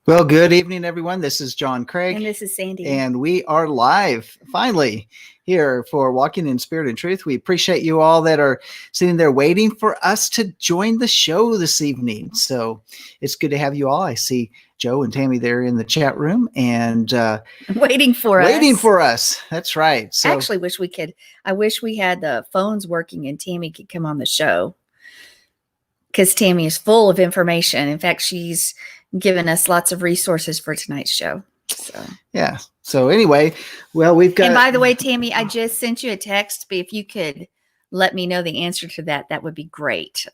Well, good evening, everyone. This is John Craig. And this is Sandi. And we are live, finally, here for Walking in Spirit and Truth. We appreciate you all that are sitting there waiting for us to join the show this evening. So it's good to have you all. I see Joe and Tammy there in the chat room and waiting for us. That's right. So actually I wish we had the phones working and Tammy could come on the show, because Tammy is full of information. In fact, she's given us lots of resources for tonight's show. So yeah. So anyway, well, we've got. And by the way, Tammy, I just sent you a text, but if you could let me know the answer to that, that would be great.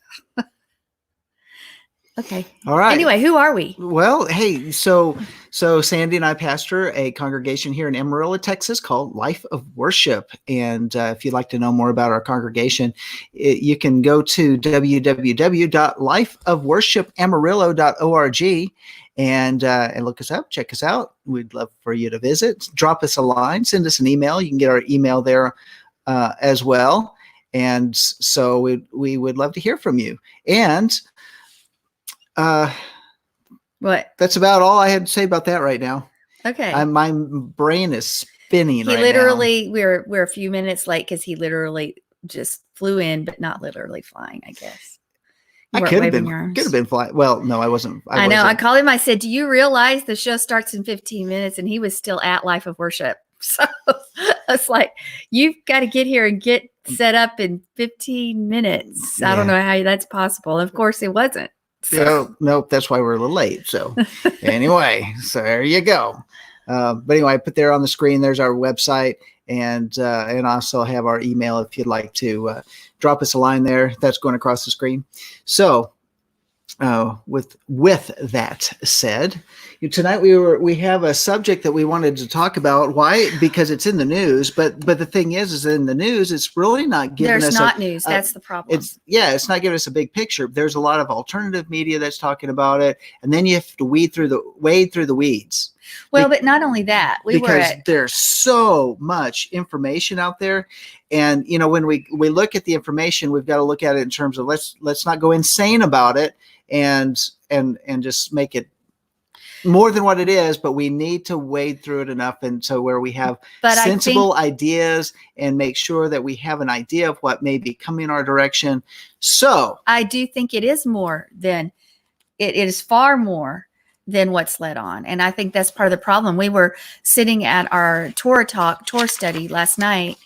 Okay. All right. Anyway, who are we? Well, hey, so Sandi and I pastor a congregation here in Amarillo, Texas called Life of Worship. And if you'd like to know more about our congregation, you can go to www.lifeofworshipamarillo.org and look us up, check us out. We'd love for you to visit. Drop us a line, send us an email. You can get our email there as well. And so we would love to hear from you. And what? That's about all I had to say about that right now. Okay. My brain is spinning right now. He literally, we're a few minutes late because he literally just flew in, but not literally flying, I guess. I could have been flying. Well, no, I wasn't. I know. I called him. I said, "Do you realize the show starts in 15 minutes?" And he was still at Life of Worship. So I was like, "You've got to get here and get set up in 15 minutes." Yeah. I don't know how that's possible. Of course, it wasn't. So. Nope. That's why we're a little late. So anyway, so there you go. But anyway, I put there on the screen, there's our website and also have our email if you'd like to drop us a line there. That's going across the screen. So with that said, tonight we have a subject that we wanted to talk about. Why? Because it's in the news. But the thing is in the news, it's really not giving us. There's not news. That's the problem. It's not giving us a big picture. There's a lot of alternative media that's talking about it, and then you have to wade through the weeds. Well, but not only that, there's so much information out there, and when we look at the information, we've got to look at it in terms of let's not go insane about it and just make it more than what it is, but we need to wade through it enough and so where we have sensible ideas and make sure that we have an idea of what may be coming our direction. So I do think it is far more than what's led on. And I think that's part of the problem. We were sitting at our Torah study last night,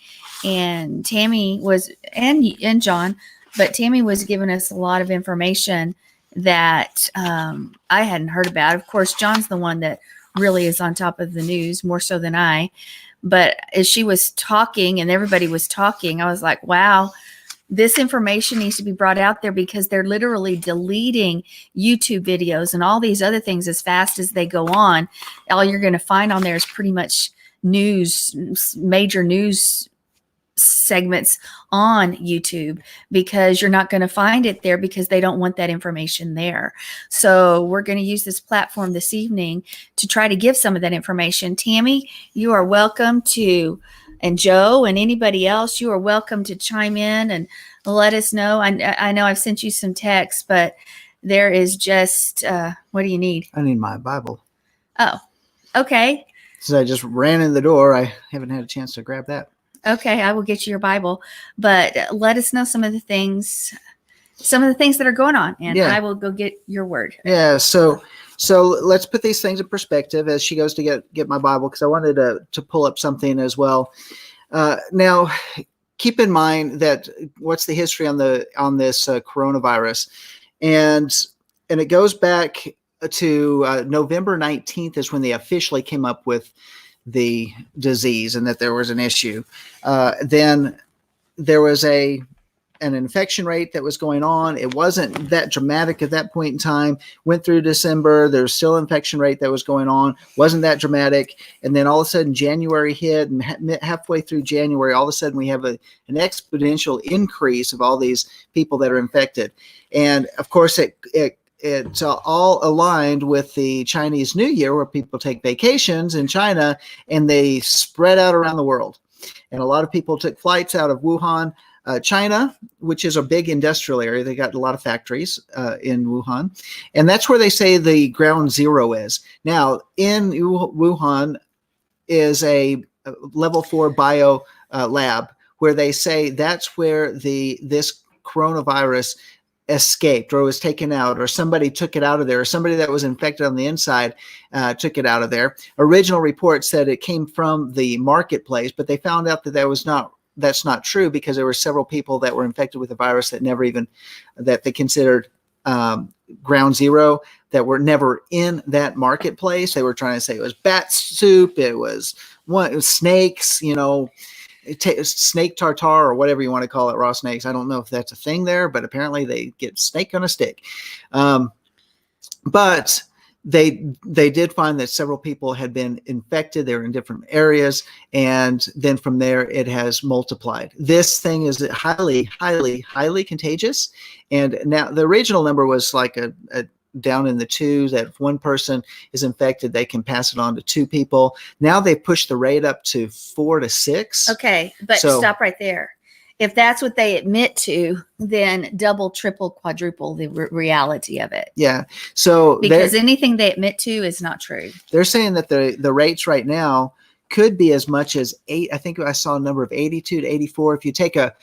and Tammy was, and John, but Tammy was giving us a lot of information that I hadn't heard about. Of course, John's the one that really is on top of the news more so than I. But as she was talking and everybody was talking, I was like, wow, this information needs to be brought out there, because they're literally deleting YouTube videos and all these other things as fast as they go on. All you're going to find on there is pretty much major news segments on YouTube, because you're not going to find it there because they don't want that information there. So we're going to use this platform this evening to try to give some of that information. Tammy, you are welcome to, and Joe and anybody else, you are welcome to chime in and let us know. I know I've sent you some texts, but there is just, what do you need? I need my Bible. Oh, okay. Since I just ran in the door, I haven't had a chance to grab that. Okay, I will get you your Bible, but let us know some of the things that are going on, and I will go get your word. Yeah, so let's put these things in perspective as she goes to get my Bible, because I wanted to pull up something as well. Now, keep in mind that what's the history on this coronavirus, and it goes back to November 19th is when they officially came up with the disease and that there was an issue. Then there was an infection rate that was going on. It wasn't that dramatic at that point in time. Went through December. There's still infection rate that was going on. Wasn't that dramatic. And then all of a sudden January hit, and halfway through January, all of a sudden we have an exponential increase of all these people that are infected. And of course it's all aligned with the Chinese New Year, where people take vacations in China and they spread out around the world. And a lot of people took flights out of Wuhan China, which is a big industrial area. They got a lot of factories in Wuhan, and that's where they say the ground zero is. Now, in Wuhan is a level 4 bio lab where they say that's where this coronavirus escaped or was taken out, or somebody took it out of there, or somebody that was infected on the inside took it out of there. Original report said it came from the marketplace, but they found out that that's not true, because there were several people that were infected with the virus that that they considered ground zero, that were never in that marketplace. They were trying to say it was bat soup, it was snakes, snake tartare or whatever you want to call it, raw snakes. I don't know if that's a thing there, but apparently they get snake on a stick. But they did find that several people had been infected. They were in different areas, and then from there it has multiplied. This thing is highly, highly, highly contagious. And now the original number was like a down in the twos, that if one person is infected, they can pass it on to 2 people. Now they've pushed the rate up to 4 to 6. Okay, but stop right there. If that's what they admit to, then double, triple, quadruple the reality of it. Yeah. So because anything they admit to is not true. They're saying that the rates right now could be as much as 8. I think I saw a number of 82 to 84. If you take a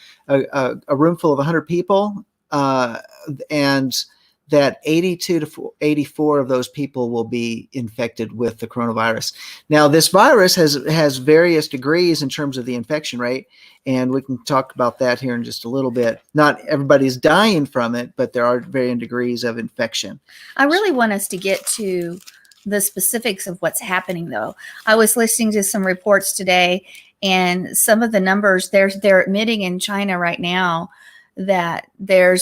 room full of 100 people, and that 82 to 84 of those people will be infected with the coronavirus. Now, this virus has various degrees in terms of the infection rate, and we can talk about that here in just a little bit. Not everybody's dying from it, but there are varying degrees of infection. I really want us to get to the specifics of what's happening, though. I was listening to some reports today, and some of the numbers they're admitting in China right now that there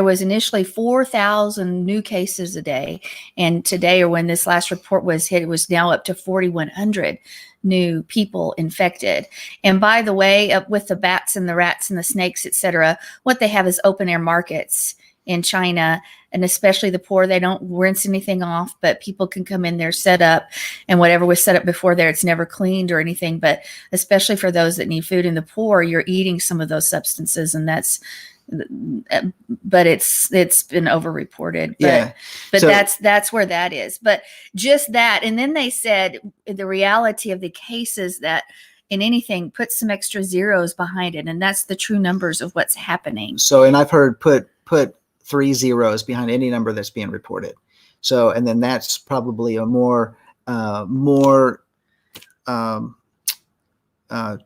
was initially 4,000 new cases a day. And today, or when this last report was hit, it was now up to 4,100 new people infected. And by the way, up with the bats and the rats and the snakes, et cetera, what they have is open air markets in China. And especially the poor, they don't rinse anything off, but people can come in there, set up, and whatever was set up before there, it's never cleaned or anything. But especially for those that need food and the poor, you're eating some of those substances, and but it's been overreported. But that's where that is. But just that, and then they said the reality of the cases that in anything, put some extra zeros behind it, and that's the true numbers of what's happening. So, and I've heard put 3 zeros behind any number that's being reported. So, and then that's probably a more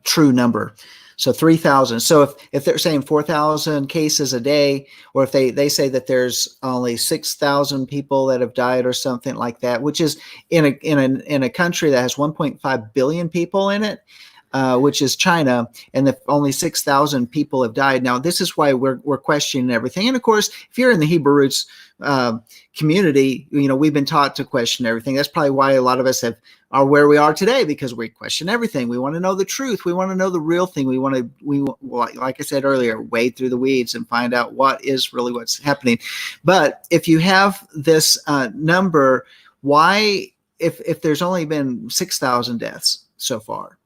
true number. So 3,000. So if they're saying 4,000 cases a day, or if they say that there's only 6,000 people that have died or something like that, which is in a country that has 1.5 billion people in it, which is China, and if only 6,000 people have died. Now, this is why we're questioning everything. And of course, if you're in the Hebrew roots community, we've been taught to question everything. That's probably why a lot of us are where we are today, because we question everything. We want to know the truth. We want to know the real thing. We like I said earlier, wade through the weeds and find out what's happening. But if you have this number, why, if there's only been 6,000 deaths so far,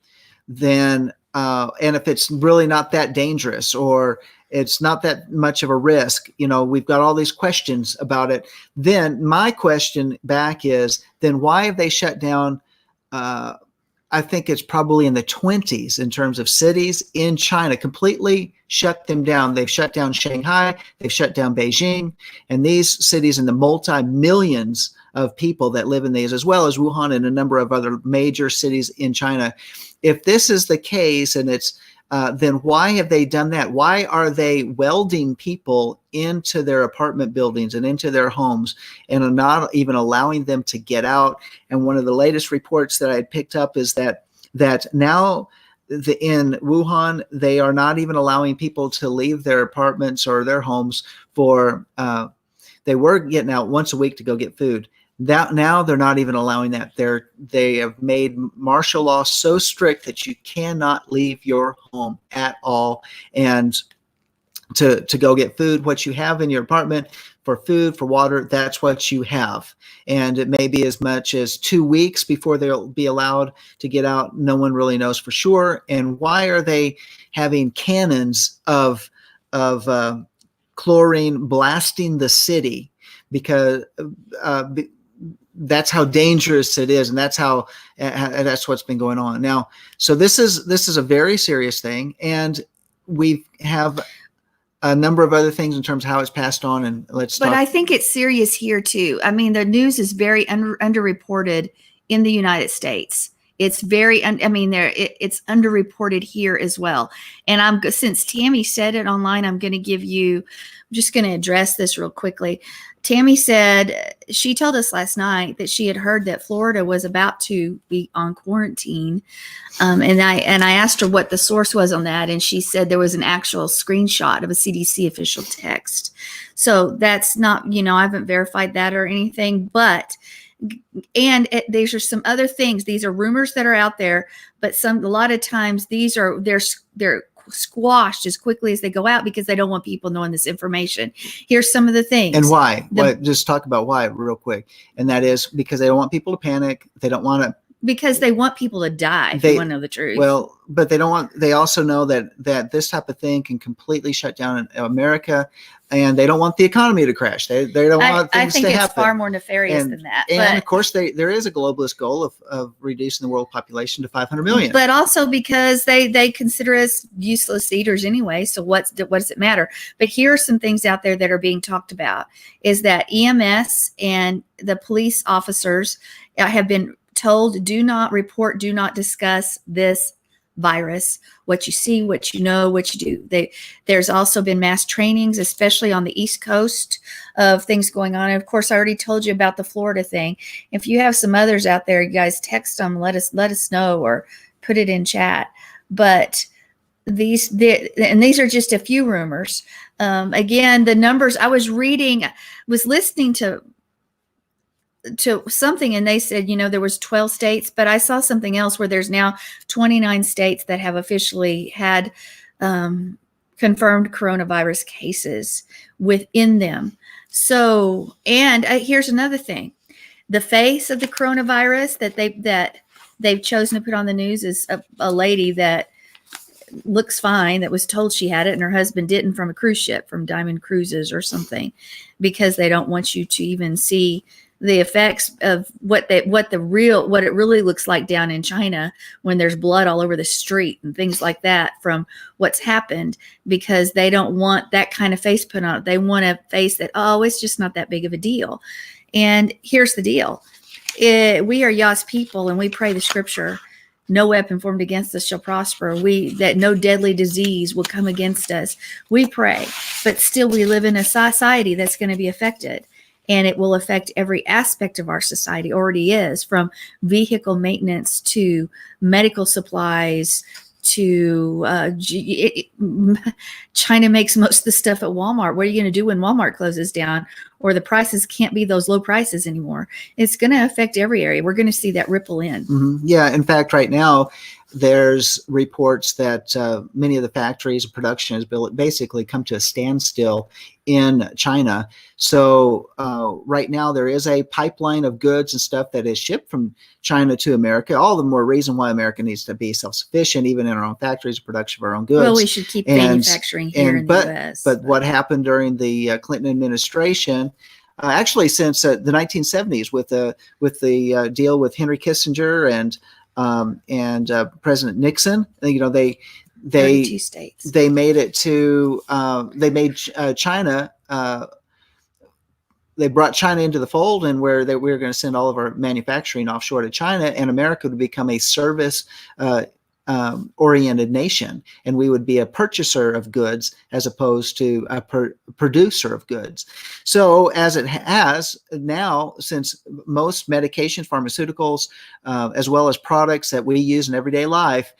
then and if it's really not that dangerous, or it's not that much of a risk, we've got all these questions about it. Then my question back is, then why have they shut down? I think it's probably in the 20s in terms of cities in China, completely shut them down. They've shut down Shanghai, they've shut down Beijing, and these cities in the multi-millions of people that live in these, as well as Wuhan and a number of other major cities in China. If this is the case, and it's then why have they done that? Why are they welding people into their apartment buildings and into their homes, and are not even allowing them to get out? And one of the latest reports that I had picked up is that now in Wuhan, they are not even allowing people to leave their apartments or their homes for, they were getting out once a week to go get food. Now they're not even allowing that. They have made martial law so strict that you cannot leave your home at all. And to go get food. What you have in your apartment for food, for water, that's what you have. And it may be as much as 2 weeks before they'll be allowed to get out. No one really knows for sure. And why are they having cannons of chlorine blasting the city? Because that's how dangerous it is, and that's what's been going on now. So this is a very serious thing, and we have a number of other things in terms of how it's passed on. And But I think it's serious here too. I mean, the news is very underreported in the United States. It's very, it's underreported here as well. And since Tammy said it online, I'm just going to address this real quickly. Tammy said, she told us last night that she had heard that Florida was about to be on quarantine. And I asked her what the source was on that. And she said there was an actual screenshot of a CDC official text. So that's not, I haven't verified that or anything, but these are some other things. These are rumors that are out there, but a lot of times they're squashed as quickly as they go out because they don't want people knowing this information. Here's some of the things. And why? Just talk about why real quick. And that is because they don't want people to panic. They don't want to. Because they want people to die, if you want to know the truth. Well, but they also know that this type of thing can completely shut down America, and they don't want the economy to crash. They don't want things to happen. I think it's far more nefarious than that. And of course, there is a globalist goal of reducing the world population to 500 million. But also because they consider us useless eaters anyway. So what does it matter? But here are some things out there that are being talked about, is that EMS and the police officers have been told, do not report, do not discuss this virus, what you see, what you know, what you do. There's also been mass trainings, especially on the East Coast, of things going on. And of course, I already told you about the Florida thing. If you have some others out there, you guys text them, let us know, or put it in chat. But these are just a few rumors. Again, the numbers I was listening to something, and they said, there was 12 states, but I saw something else where there's now 29 states that have officially had confirmed coronavirus cases within them. So, and here's another thing. The face of the coronavirus that they've chosen to put on the news is a lady that looks fine, that was told she had it and her husband didn't, from a cruise ship, from Diamond Cruises or something, because they don't want you to even see the effects of what it really looks like down in China when there's blood all over the street and things like that from what's happened, because they don't want that kind of face put on it. They want a face that, it's just not that big of a deal. And here's the deal. We are Yah's people, and we pray the scripture, no weapon formed against us shall prosper. That no deadly disease will come against us. We pray, but still we live in a society that's going to be affected. And it will affect every aspect of our society, already is, from vehicle maintenance to medical supplies to China makes most of the stuff at Walmart. What are you going to do when Walmart closes down, or the prices can't be those low prices anymore? It's going to affect every area. We're going to see that ripple in. Mm-hmm. Yeah. In fact, right now, there's reports that many of the factories and production has basically come to a standstill in China. So right now there is a pipeline of goods and stuff that is shipped from China to America. All the more reason why America needs to be self-sufficient, even in our own factories, production of our own goods. Well, we should keep manufacturing here in the U.S. But what happened during the Clinton administration, actually since the 1970s, with the deal with Henry Kissinger and President Nixon, they 32 states. They made it to China. They brought China into the fold, and where we were going to send all of our manufacturing offshore to China, and America would become a service oriented nation, and we would be a purchaser of goods as opposed to a producer of goods. So as it has now, since most medications, pharmaceuticals, as well as products that we use in everyday life,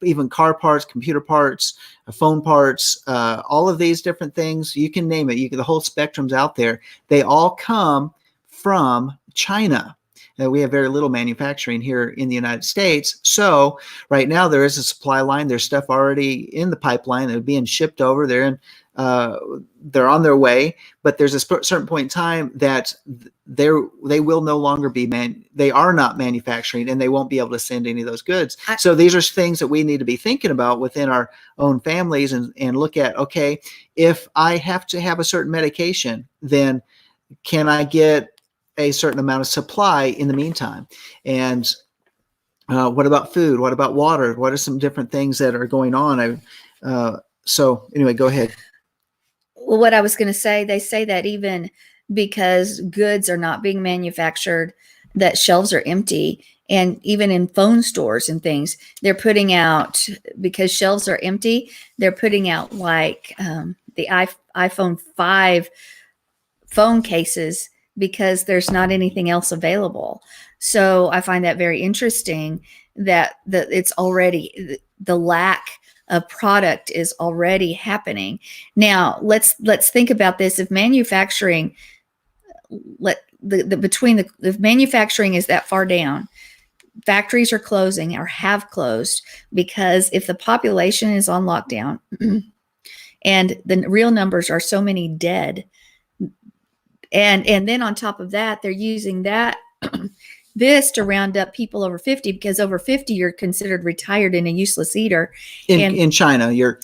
even car parts, computer parts, phone parts, all of these different things, you can name it, the whole spectrum's out there. They all come from China. We have very little manufacturing here in the United States. So right now there is a supply line. There's stuff already in the pipeline that are being shipped over. They're on their way, but there's a certain point in time that they will no longer be they are not manufacturing, and they won't be able to send any of those goods. So these are things that we need to be thinking about within our own families and look at, okay, if I have to have a certain medication, then can I get a certain amount of supply in the meantime? And what about food? What about water? What are some different things that are going on? So anyway, go ahead. Well, what I was going to say, they say that even because goods are not being manufactured, that shelves are empty. And even in phone stores and things, they're putting out, because shelves are empty, they're putting out like the iPhone 5 phone cases because there's not anything else available. So I find that very interesting that it's already, the lack of product is already happening. Now let's think about this. If manufacturing, if manufacturing is that far down, factories are closing or have closed, because if the population is on lockdown and the real numbers are so many dead, and then on top of that, they're using that this to round up people over 50, because over 50 you're considered retired and a useless eater. In China, you're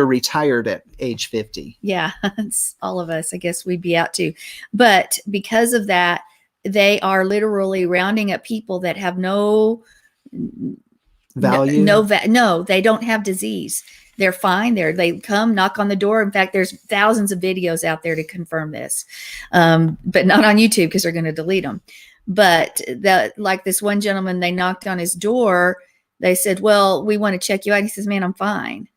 retired at age 50. Yeah, it's all of us. I guess we'd be out too. But because of that, they are literally rounding up people that have no value. No, they don't have disease. They're fine. They come knock on the door. In fact, there's thousands of videos out there to confirm this, but not on YouTube because they're going to delete them. But like this one gentleman, they knocked on his door. They said, "Well, we want to check you out." He says, "Man, I'm fine."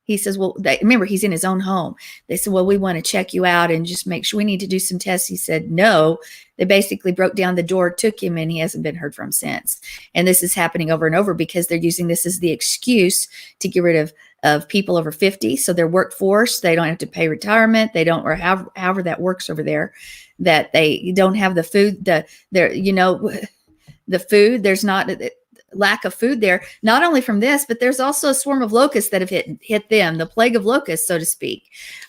He says, "Well, remember, he's in his own home." They said, "Well, we want to check you out and just make sure we need to do some tests." He said, "No." They basically broke down the door, took him, and he hasn't been heard from since. And this is happening over and over because they're using this as the excuse to get rid of people over 50. So their workforce, they don't have to pay retirement. They don't, or however that works over there, that they don't have the food, the food, there's not lack of food there, not only from this, but there's also a swarm of locusts that have hit them, the plague of locusts, so to speak.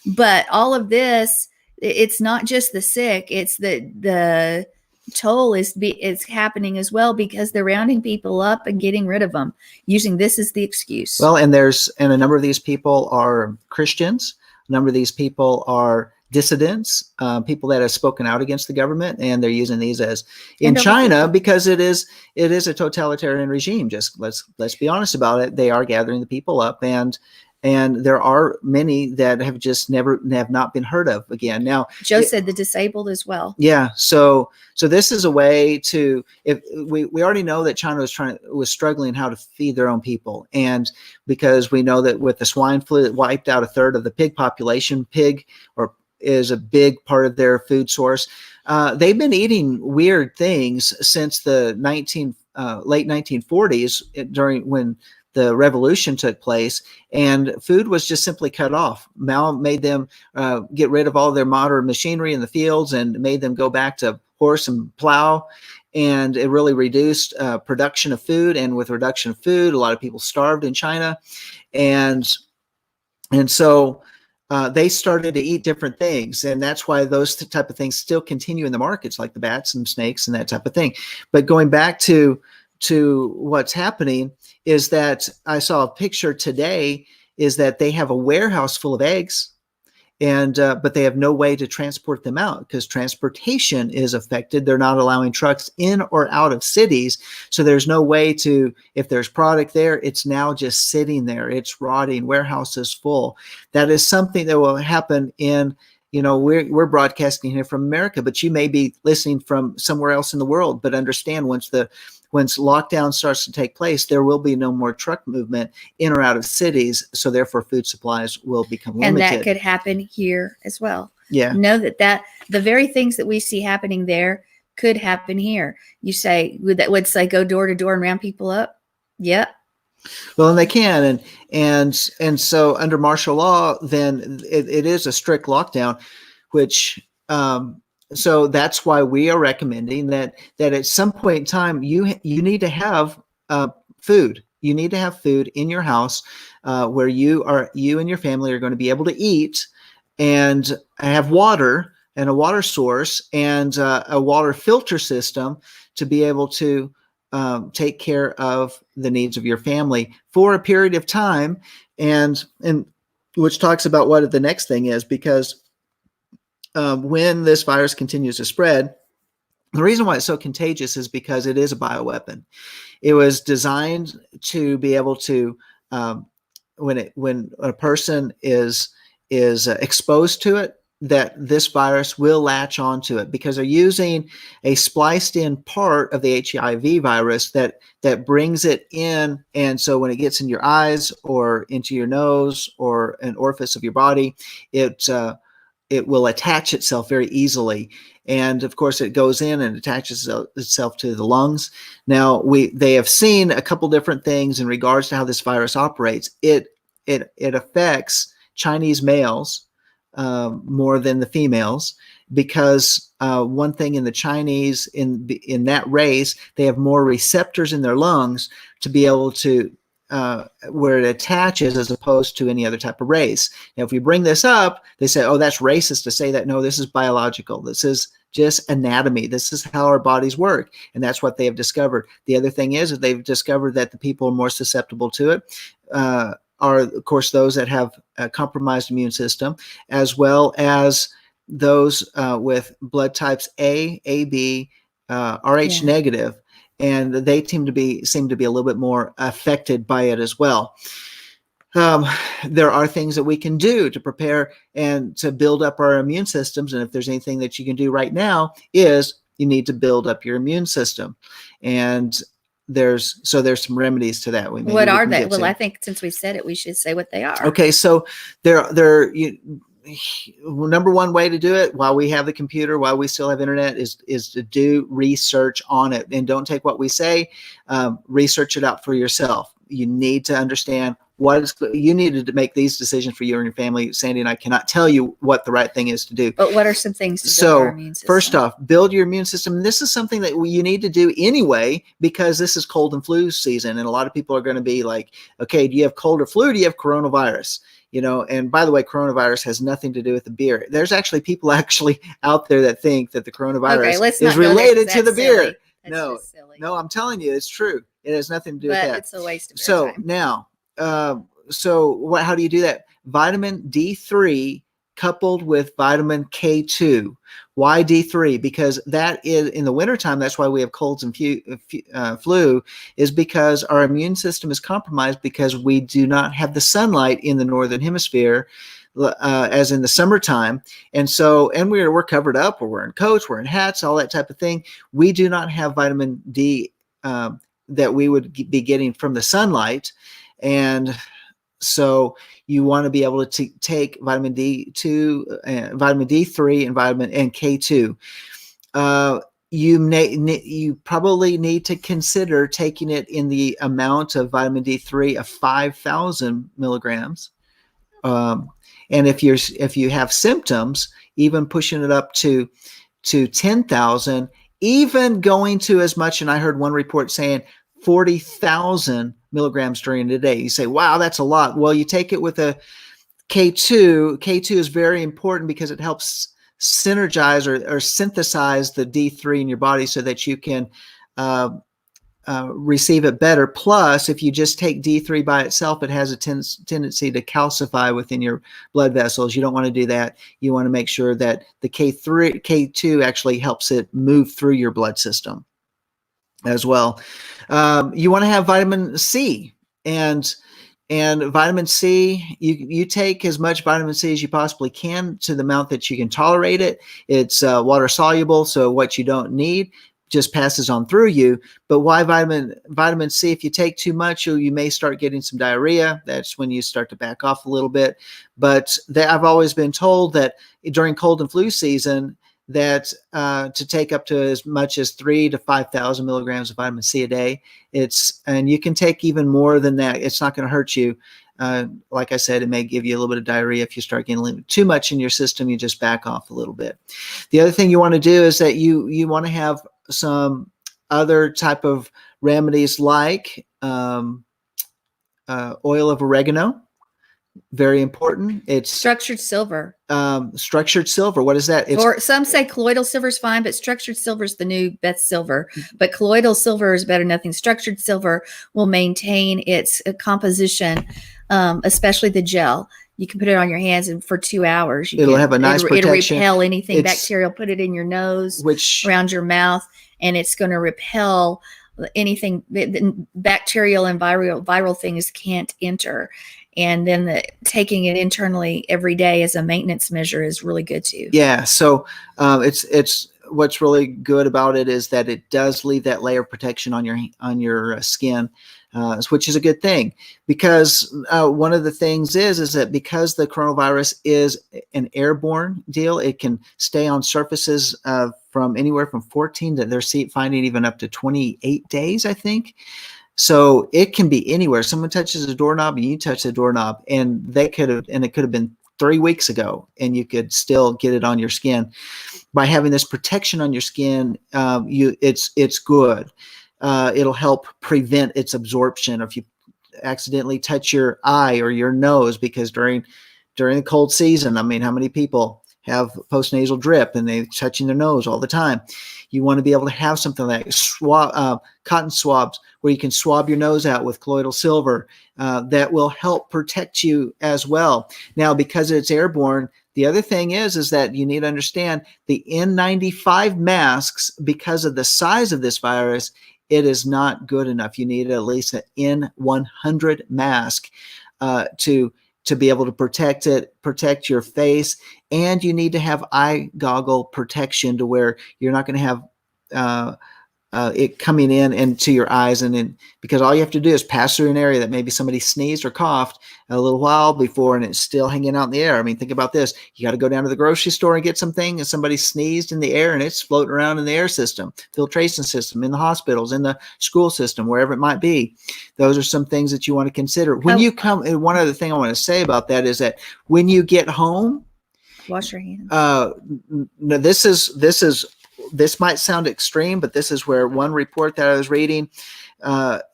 But all of this, it's not just the sick, it's the toll is happening as well, because they're rounding people up and getting rid of them, using this as the excuse. Well, and a number of these people are Christians. A number of these people are dissidents, people that have spoken out against the government, and they're using these as in China because it is a totalitarian regime. Just let's be honest about it. They are gathering the people up, and there are many that have not been heard of again. Now, Joe said the disabled as well. Yeah. So this is a way to, if we already know that China was struggling how to feed their own people. And because we know that with the swine flu, it wiped out a third of the pig population. Pig is a big part of their food source. They've been eating weird things since the late 1940s, when the revolution took place, and food was just simply cut off. Mao made them get rid of all their modern machinery in the fields and made them go back to horse and plow. And it really reduced production of food. And with reduction of food, a lot of people starved in China. And so they started to eat different things. And that's why those type of things still continue in the markets, like the bats and snakes and that type of thing. But going back to what's happening is that I saw a picture today, is that they have a warehouse full of eggs, and but they have no way to transport them out because transportation is affected. They're not allowing trucks in or out of cities. So there's no way to, if there's product there, it's now just sitting there. It's rotting, warehouses full. That is something that will happen in, we're broadcasting here from America, but you may be listening from somewhere else in the world. But understand, once lockdown starts to take place, there will be no more truck movement in or out of cities. So therefore, food supplies will become limited. And that could happen here as well. Yeah. Know that the very things that we see happening there could happen here. You say, would say go door to door and round people up? Yeah. Well, and they can. And so under martial law, then it is a strict lockdown, which so that's why we are recommending that at some point in time you need to have food. You need to have food in your house where you and your family are going to be able to eat and have water and a water source and a water filter system to be able to take care of the needs of your family for a period of time, and which talks about what the next thing is, because when this virus continues to spread, the reason why it's so contagious is because it is a bioweapon. It was designed to be able to, when a person is exposed to it, that this virus will latch onto it, because they're using a spliced in part of the HIV virus that brings it in. And so when it gets in your eyes or into your nose or an orifice of your body, it will attach itself very easily. And of course, it goes in and attaches itself to the lungs. Now, they have seen a couple different things in regards to how this virus operates. It affects Chinese males more than the females, because one thing in the Chinese, in that race, they have more receptors in their lungs to be able to where it attaches, as opposed to any other type of race. Now, if we bring this up, they say, oh, that's racist to say that. No, this is biological. This is just anatomy. This is how our bodies work. And that's what they have discovered. The other thing is that they've discovered that the people more susceptible to it are, of course, those that have a compromised immune system, as well as those with blood types A, AB, RH negative. And they seem to be a little bit more affected by it as well. There are things that we can do to prepare and to build up our immune systems. And if there's anything that you can do right now, is you need to build up your immune system. And there's some remedies to that. What are they? Well, I think since we said it, we should say what they are. Okay, so number one way to do it, while we have the computer, while we still have internet, is to do research on it. And don't take what we say, research it out for yourself. You need to understand you needed to make these decisions for you and your family. Sandy and I cannot tell you what the right thing is to do. But what are some things to build our immune system? First off, build your immune system. And this is something that you need to do anyway, because this is cold and flu season. And a lot of people are going to be like, okay, do you have cold or flu? Do you have coronavirus? And by the way, coronavirus has nothing to do with the beer. There's actually people out there that think that the coronavirus is related to the beer. No, I'm telling you, it's true. It has nothing to do with that. It's a waste of time. So now, how do you do that? Vitamin D3 coupled with vitamin K2. Why D3? Because that is, in the wintertime, that's why we have colds and flu, is because our immune system is compromised because we do not have the sunlight in the northern hemisphere as in the summertime. And we're covered up, we're wearing coats, we're in hats, all that type of thing. We do not have vitamin D that we would be getting from the sunlight. And so you want to be able to take vitamin D2, vitamin D3, and vitamin K2. You probably need to consider taking it in the amount of vitamin D3 of 5,000 milligrams. And if you have symptoms, even pushing it up to 10,000, even going to as much. And I heard one report saying 40,000 milligrams during the day. You say, wow, that's a lot. Well, you take it with a K2. K2 is very important because it helps synergize or synthesize the D3 in your body so that you can receive it better. Plus, if you just take D3 by itself, it has a tendency to calcify within your blood vessels. You don't want to do that. You want to make sure that the K2 actually helps it move through your blood system as well. You want to have vitamin C, and vitamin C, you take as much vitamin C as you possibly can to the amount that you can tolerate it. It's water soluble, so what you don't need just passes on through you. But why vitamin C? If you take too much, you may start getting some diarrhea. That's when you start to back off a little bit. But I've always been told that during cold and flu season, that to take up to as much as 3,000 to 5,000 milligrams of vitamin C a day. And you can take even more than that. It's not going to hurt you. like I said, it may give you a little bit of diarrhea. If you start getting too much in your system, you just back off a little bit. The other thing you want to do is that you want to have some other type of remedies like oil of oregano. Very important. It's structured silver. Structured silver. What is that? Or some say colloidal silver is fine, but structured silver is the new best silver. But colloidal silver is better than nothing. Structured silver will maintain its composition, especially the gel. You can put it on your hands, and for 2 hours, it'll have a nice protection. It'll repel anything bacterial. Put it in your nose, around your mouth, and it's going to repel anything. Bacterial and viral things can't enter. And then taking it internally every day as a maintenance measure is really good too. Yeah. So it's what's really good about it is that it does leave that layer of protection on your skin, which is a good thing, because one of the things is that because the coronavirus is an airborne deal, it can stay on surfaces from anywhere from 14 to they're finding even up to 28 days, I think. So it can be anywhere. Someone touches a doorknob and you touch the doorknob, and it could have been 3 weeks ago, and you could still get it on your skin. By having this protection on your skin, it's good. It'll help prevent its absorption. If you accidentally touch your eye or your nose, because during the cold season, I mean, how many people have postnasal drip and they're touching their nose all the time? You want to be able to have something like cotton swabs, where you can swab your nose out with colloidal silver. That will help protect you as well. Now, because it's airborne, the other thing is that you need to understand the N95 masks, because of the size of this virus, it is not good enough. You need at least an N100 mask to be able to protect your face, and you need to have eye goggle protection to where you're not going to have it coming in into your eyes, because all you have to do is pass through an area that maybe somebody sneezed or coughed a little while before, and it's still hanging out in the air. I mean, think about this. You got to go down to the grocery store and get something, and somebody sneezed in the air, and it's floating around in the air system, filtration system, in the hospitals, in the school system, wherever it might be. Those are some things that you want to consider. When you come, and one other thing I want to say about that is that when you get home, wash your hands. No, this might sound extreme, but this is where one report that I was reading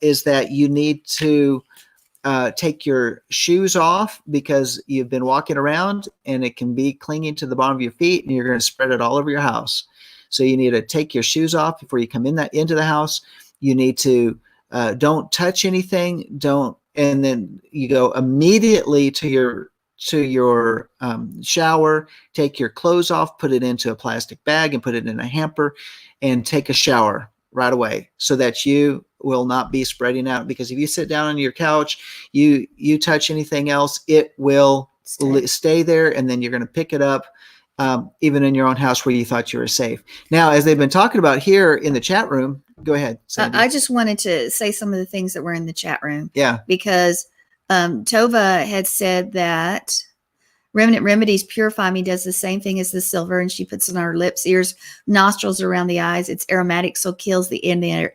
is that you need to take your shoes off, because you've been walking around and it can be clinging to the bottom of your feet, and you're going to spread it all over your house. So you need to take your shoes off before you come into the house. You need to don't touch anything. And then you go immediately to your shower, take your clothes off, put it into a plastic bag and put it in a hamper, and take a shower right away, so that you will not be spreading out. Because if you sit down on your couch, you touch anything else, it will stay there, and then you're going to pick it up, even in your own house where you thought you were safe. Now, as they've been talking about here in the chat room, go ahead, Sandi. I just wanted to say some of the things that were in the chat room. Yeah. Because Tova had said that Remnant Remedies Purify Me does the same thing as the silver, and she puts it on her lips, ears, nostrils, around the eyes. It's aromatic, so kills the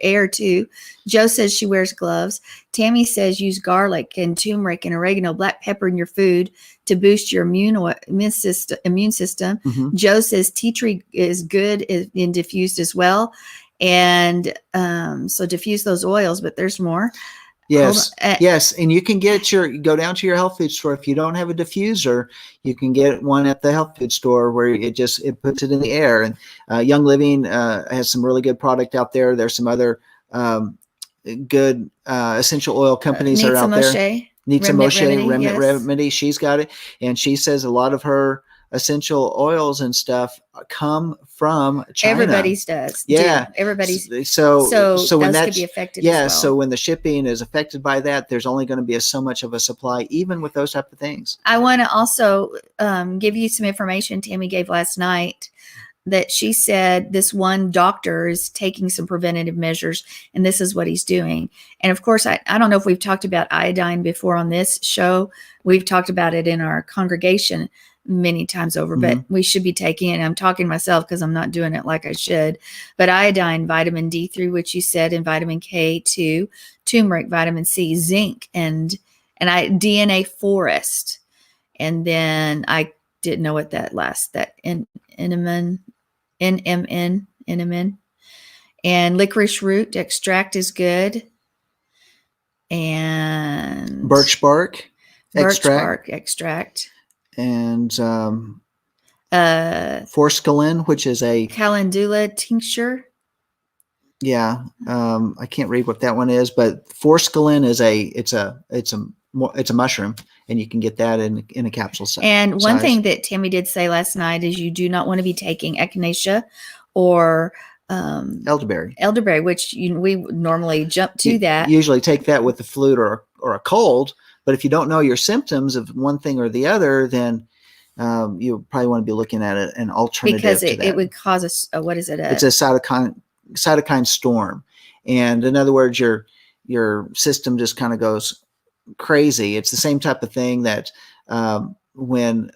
air too. Joe says she wears gloves. Tammy says use garlic and turmeric and oregano, black pepper in your food to boost your immune system. Mm-hmm. Joe says tea tree is good and diffused as well. And so diffuse those oils, but there's more. Yes. Yes. And you can go down to your health food store. If you don't have a diffuser, you can get one at the health food store where it puts it in the air. And Young Living has some really good product out there. There's some other good essential oil companies that are out there. Needs a Moshe, Remnant Remedy. She's got it. And she says a lot of her essential oils and stuff come from China. Everybody's does. Yeah. Everybody's. So when that could be affected as well. So when the shipping is affected by that, there's only going to be so much of a supply, even with those type of things. I want to also give you some information Tammy gave last night, that she said this one doctor is taking some preventative measures, and this is what he's doing. And of course, I don't know if we've talked about iodine before on this show. We've talked about it in our congregation many times over, but we should be taking it. I'm talking to myself because I'm not doing it like I should. But iodine, vitamin D3, which you said, and vitamin K2, turmeric, vitamin C, zinc, and and DNA forest. And then I didn't know what that NMN, and licorice root extract is good. And birch bark extract. And forskolin, which is a calendula tincture. Yeah, I can't read what that one is, but forskolin is it's a mushroom, and you can get that in a capsule size. And one thing that Tammy did say last night is you do not want to be taking echinacea or elderberry, which we normally jump to that. Usually take that with the flu or a cold, but if you don't know your symptoms of one thing or the other, then you probably want to be looking at an alternative because to that. It would cause what is it? It's a cytokine storm, and in other words, your system just kind of goes crazy. It's the same type of thing that when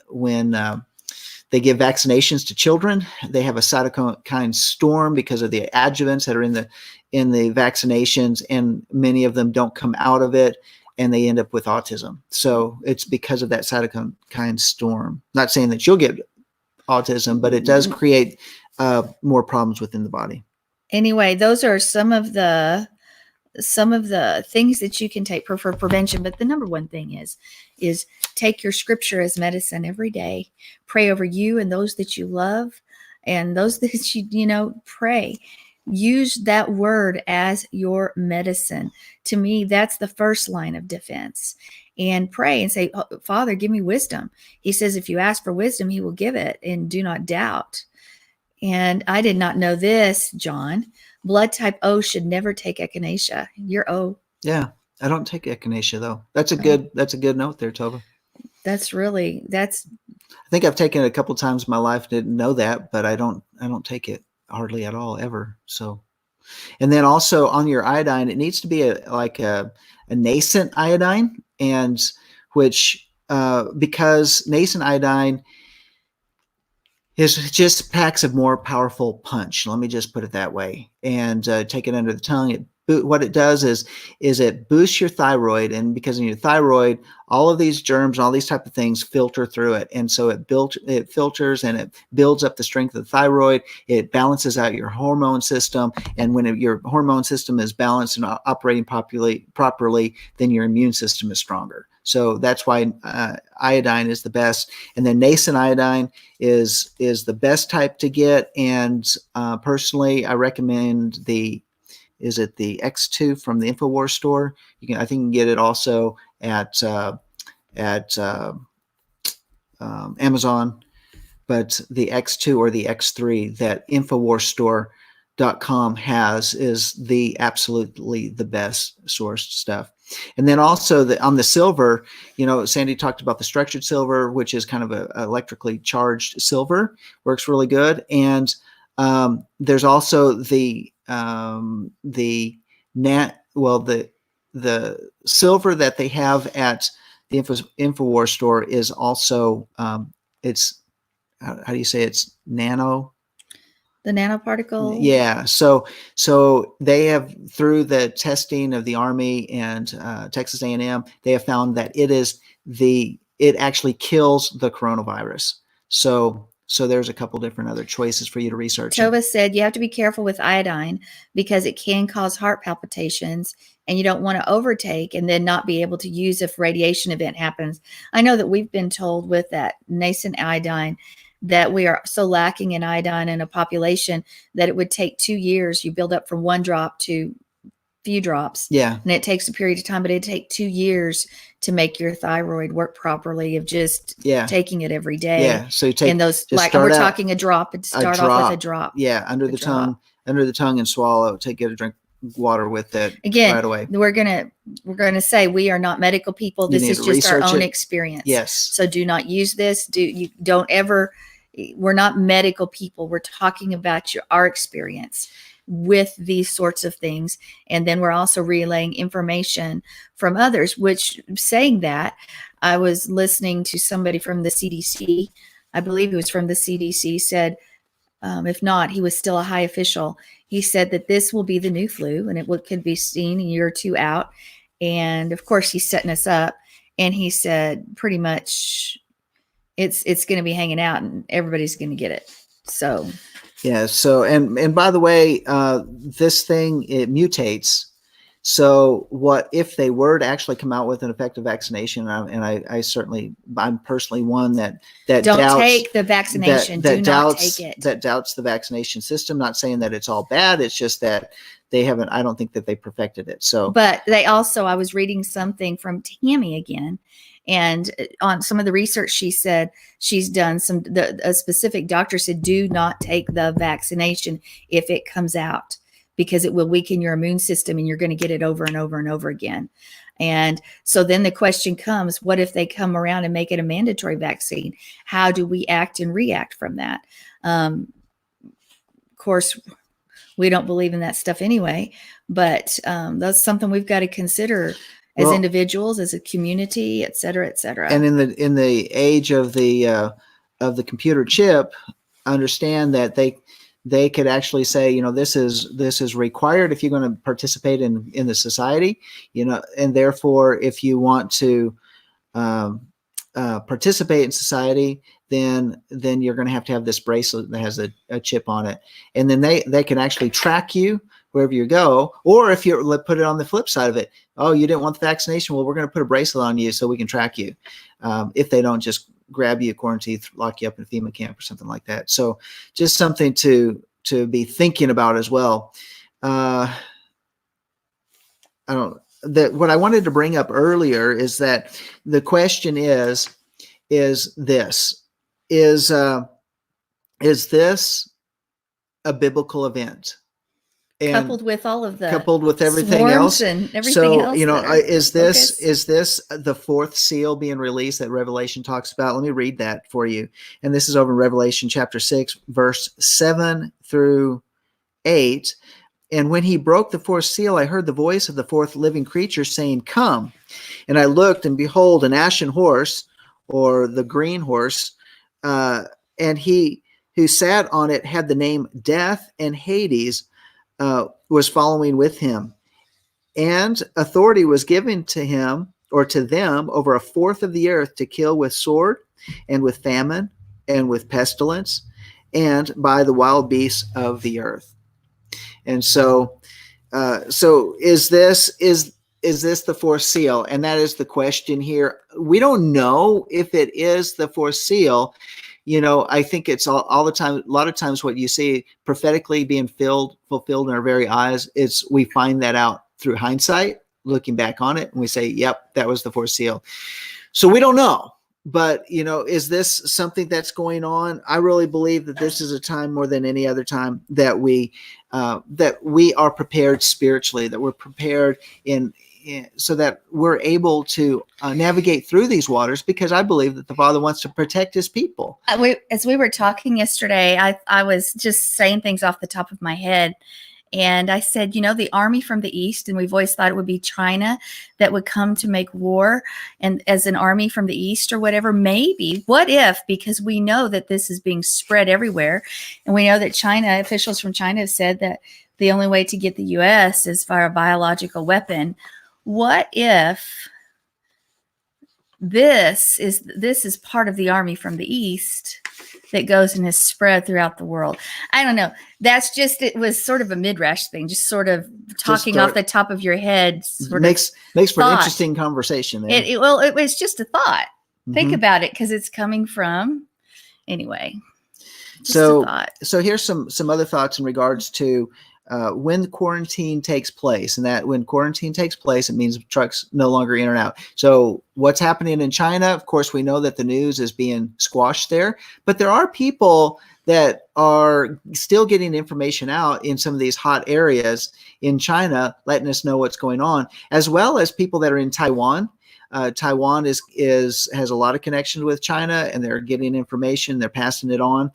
they give vaccinations to children, they have a cytokine storm because of the adjuvants that are in the vaccinations, and many of them don't come out of it, and they end up with autism. So it's because of that cytokine storm. Not saying that you'll get autism, but it does create more problems within the body. Anyway, those are some of the things that you can take for prevention. But the number one thing is take your scripture as medicine every day. Pray over you and those that you love and those that you pray. Use that word as your medicine. To me, that's the first line of defense. And pray and say, oh, Father, give me wisdom. He says, if you ask for wisdom, he will give it, and do not doubt. And I did not know this, John. Blood type O should never take echinacea. You're O. Yeah, I don't take echinacea though. That's a good note there, Tova. I think I've taken it a couple times in my life. Didn't know that, but I don't take it hardly at all ever. So, and then also on your iodine, it needs to be a nascent iodine, and which because nascent iodine is just packs a more powerful punch. Let me just put it that way. And take it under the tongue. What it does is it boosts your thyroid, and because in your thyroid, all of these germs, all these type of things filter through it, and so it filters and it builds up the strength of the thyroid. It balances out your hormone system, and when your hormone system is balanced and operating properly, then your immune system is stronger. So that's why iodine is the best. And then nascent iodine is the best type to get. And personally, I recommend the X2 from the InfoWars store. I think you can get it also at Amazon, but the X2 or the X3 that InfoWarsStore.com has is absolutely the best sourced stuff. And then also on the silver, Sandi talked about the structured silver, which is kind of a electrically charged silver, works really good. And there's also the silver that they have at the InfoWars store is also it's how do you say it's nano? The nanoparticle. Yeah. So they have, through the testing of the Army and Texas A&M, they have found that it actually kills the coronavirus. So there's a couple different other choices for you to research. Tova said you have to be careful with iodine because it can cause heart palpitations, and you don't want to overtake and then not be able to use if radiation event happens. I know that we've been told with that nascent iodine that we are so lacking in iodine in a population that it would take 2 years. You build up from 1 drop to few drops. Yeah. And it takes a period of time, but it'd take 2 years to make your thyroid work proproperly of just taking it every day. Yeah. So you take, and those, like we're talking a drop, and start off with a drop. Yeah. Under the tongue and swallow. Get a drink of water with it. Again, right away. We're gonna say we are not medical people. This is just our own experience. Yes. So do not use this. We're not medical people. We're talking about our experience with these sorts of things. And then we're also relaying information from others, which, saying that, I was listening to somebody from the CDC. I believe it was from the CDC, said, if not, he was still a high official. He said that this will be the new flu, and it could be seen a year or two out. And of course, he's setting us up. And he said, pretty much, it's going to be hanging out, and everybody's going to get it. So, yeah. So, and by the way, this thing, it mutates. So what if they were to actually come out with an effective vaccination? I'm personally one that don't doubts, take the vaccination. that Do doubts, not take it. that doubts the vaccination system. Not saying that it's all bad. It's just that they haven't. I don't think that they perfected it. So, but they also, I was reading something from Tammy again, and on some of the research, she said she's done a specific doctor said, do not take the vaccination if it comes out, because it will weaken your immune system and you're going to get it over and over and over again. And so then the question comes, what if they come around and make it a mandatory vaccine? How do we act and react from that? Of course, we don't believe in that stuff anyway, but that's something we've got to consider as individuals, as a community, et cetera, et cetera. And in the age of the computer chip, understand that they could actually say, this is required if you're going to participate in the society, and therefore if you want to participate in society, then you're going to have this bracelet that has a chip on it, and then they can actually track you wherever you go. Or if you put it on the flip side of it, oh, you didn't want the vaccination, well, we're going to put a bracelet on you so we can track you, if they don't just grab you, quarantine, lock you up in a FEMA camp or something like that. So just something to be thinking about as well. What I wanted to bring up earlier is that the question is this a biblical event? And coupled with all of the coupled with everything else, and everything else, is this the fourth seal being released that Revelation talks about? Let me read that for you. And this is over in Revelation chapter 6, verse 7 through 8. And when he broke the fourth seal, I heard the voice of the fourth living creature saying, "Come." And I looked, and behold, an ashen horse, or the green horse, and he who sat on it had the name Death, and Hades was following with him. And authority was given to him, or to them, over a fourth of the earth to kill with sword, and with famine, and with pestilence, and by the wild beasts of the earth. And so is this the fourth seal? And that is the question here. We don't know if it is the fourth seal. I think it's all the time. A lot of times what you see prophetically being fulfilled in our very eyes, we find that out through hindsight, looking back on it, and we say, yep, that was the fourth seal. So we don't know. But, is this something that's going on? I really believe that this is a time more than any other time that we are prepared spiritually, that we're prepared so that we're able to navigate through these waters, because I believe that the Father wants to protect his people. As we were talking yesterday, I was just saying things off the top of my head. And I said, the army from the east, and we've always thought it would be China that would come to make war, and as an army from the east or whatever. Maybe, what if, because we know that this is being spread everywhere, and we know that officials from China have said that the only way to get the U.S. is via a biological weapon. What if this is part of the army from the east that goes and is spread throughout the world? I don't know. It was sort of a midrash thing, just sort of talking off the top of your head. Makes for an interesting conversation there. It was just a thought. Mm-hmm. Think about it, because it's coming from, anyway. So here's some other thoughts in regards to when quarantine takes place, and that when quarantine takes place, it means trucks no longer in and out. So what's happening in China? Of course, we know that the news is being squashed there, but there are people that are still getting information out in some of these hot areas in China, letting us know what's going on, as well as people that are in Taiwan. Taiwan has a lot of connection with China, and they're getting information, they're passing it on.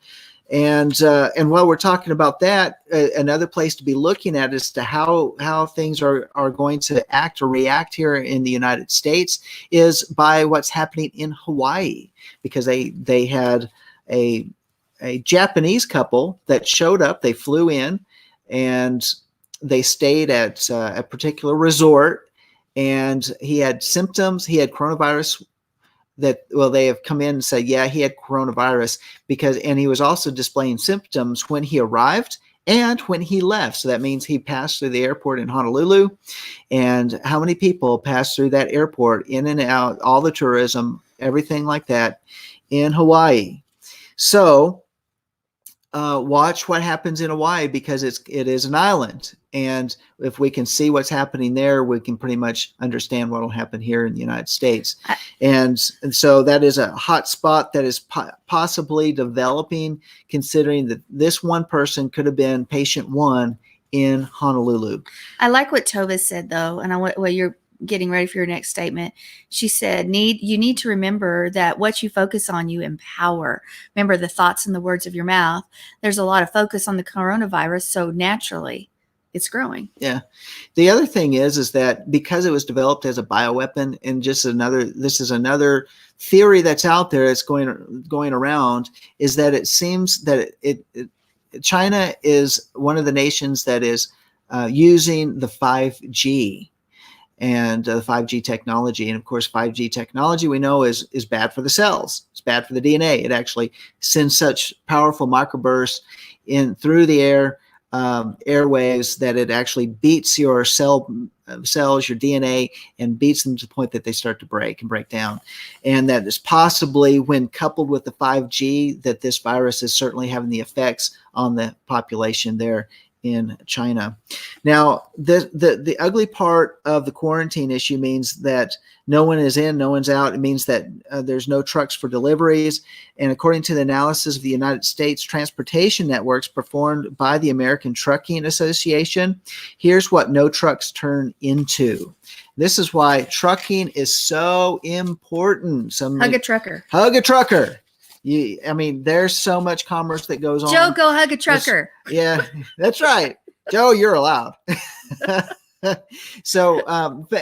And while we're talking about that, another place to be looking at as to how things are going to act or react here in the United States is by what's happening in Hawaii, because they had a Japanese couple that showed up. They flew in and they stayed at a particular resort, and he had symptoms. He had coronavirus. They have come in and said, yeah, he had coronavirus and he was also displaying symptoms when he arrived and when he left. So that means he passed through the airport in Honolulu. And how many people pass through that airport, in and out, all the tourism, everything like that in Hawaii. So watch what happens in Hawaii, because it is an island. And if we can see what's happening there, we can pretty much understand what will happen here in the United States. And so that is a hot spot that is possibly developing, considering that this one person could have been patient one in Honolulu. I like what Tova said, though, and what you're getting ready for your next statement. She said, you need to remember that what you focus on, you empower. Remember the thoughts and the words of your mouth. There's a lot of focus on the coronavirus, so naturally it's growing. Yeah. The other thing is that because it was developed as a bioweapon, and this is another theory that's out there, it's going around, is that it seems that China is one of the nations that is using the 5G and 5G technology. And of course, 5G technology we know is bad for the cells. It's bad for the DNA. It actually sends such powerful microbursts in through the airwaves that it actually beats your cells, your DNA, and beats them to the point that they start to break down. And that is possibly, when coupled with the 5G, that this virus is certainly having the effects on the population there in China. Now, the ugly part of the quarantine issue means that no one is in, no one's out. It means that there's no trucks for deliveries. And according to the analysis of the United States transportation networks performed by the American Trucking Association, here's what no trucks turn into. This is why trucking is so important. Hug a trucker. Hug a trucker. There's so much commerce that goes on. Joe, go hug a trucker. Yeah, that's right. Joe, you're allowed. So,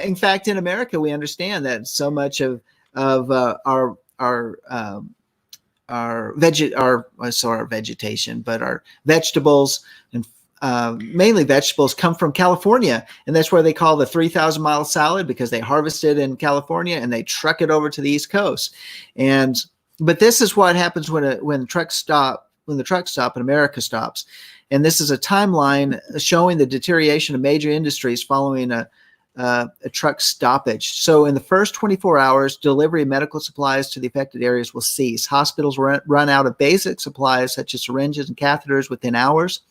in fact, in America, we understand that so much of our vegetation, but our vegetables, and mainly vegetables, come from California, and that's where they call the 3,000-mile salad, because they harvest it in California and they truck it over to the East Coast. But this is what happens when the trucks stop and America stops. And this is a timeline showing the deterioration of major industries following a truck stoppage. So in the first 24 hours, delivery of medical supplies to the affected areas will cease. Hospitals run out of basic supplies such as syringes and catheters within hours.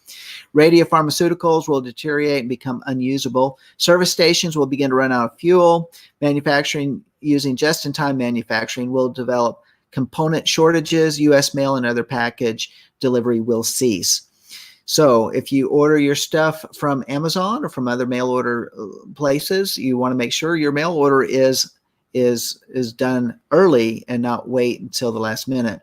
Radiopharmaceuticals will deteriorate and become unusable. Service stations will begin to run out of fuel. Manufacturing, using just-in-time manufacturing, will develop component shortages. U.S. mail and other package delivery will cease. So if you order your stuff from Amazon or from other mail order places, you want to make sure your mail order is done early and not wait until the last minute.